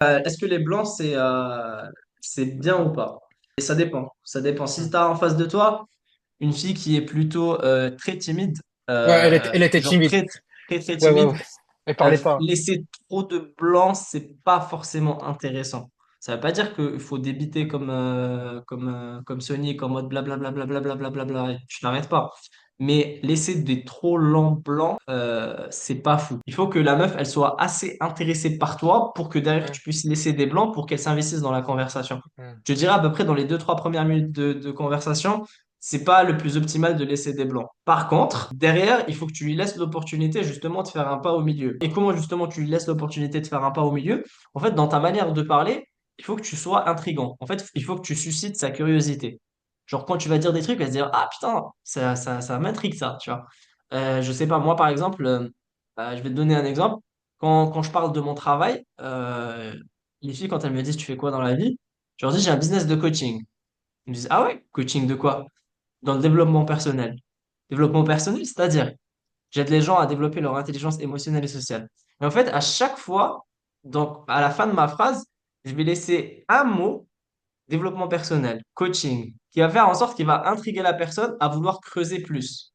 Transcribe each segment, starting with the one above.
Est-ce que les blancs, c'est bien ou pas? Et ça dépend. Ça dépend. Si Hmm. tu as en face de toi une fille qui est plutôt très timide, Ouais, elle était genre timide. très Ouais, ouais, timide, ouais. Elle parlait pas. laisser trop de blanc, c'est pas forcément intéressant. Ça veut pas dire qu'il faut débiter comme Sonic en mode blablabla, blablabla, et tu n'arrêtes pas. Mais laisser des trop lents blancs, c'est pas fou. Il faut que la meuf, elle soit assez intéressée par toi pour que derrière Hmm, tu puisses laisser des blancs pour qu'elle s'investisse dans la conversation. hmm, Je dirais à peu près dans les 2, 3 premières minutes de conversation, c'est pas le plus optimal de laisser des blancs. Par contre, derrière, il faut que tu lui laisses l'opportunité justement de faire un pas au milieu. Et comment justement tu lui laisses l'opportunité de faire un pas au milieu? En fait, dans ta manière de parler, il faut que tu sois intriguant. En fait, il faut que tu suscites sa curiosité. Genre, quand tu vas dire des trucs, elle va se dire, ah putain, ça m'intrigue ça, tu vois. Je sais pas, moi par exemple, je vais te donner un exemple. Quand je parle de mon travail, les filles, quand elles me disent, tu fais quoi dans la vie? Je leur dis, j'ai un business de coaching. Ils me disent, ah ouais, coaching de quoi? Dans le développement personnel. Développement personnel, c'est-à-dire, j'aide les gens à développer leur intelligence émotionnelle et sociale. Et en fait, à chaque fois, donc à la fin de ma phrase, je vais laisser un mot, développement personnel, coaching, qui va faire en sorte qu'il va intriguer la personne à vouloir creuser plus.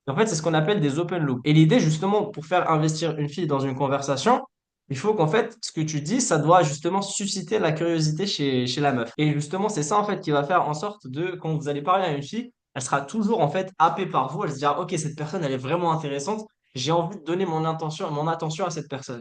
En fait, c'est ce qu'on appelle des open loops. Et l'idée, justement, pour faire investir une fille dans une conversation, il faut qu'en fait, ce que tu dis, ça doit justement susciter la curiosité chez la meuf. Et justement, c'est ça, en fait, qui va faire en sorte de, quand vous allez parler à une fille, elle sera toujours, en fait, happée par vous. Elle se dira, OK, cette personne, elle est vraiment intéressante. J'ai envie de donner mon attention à cette personne.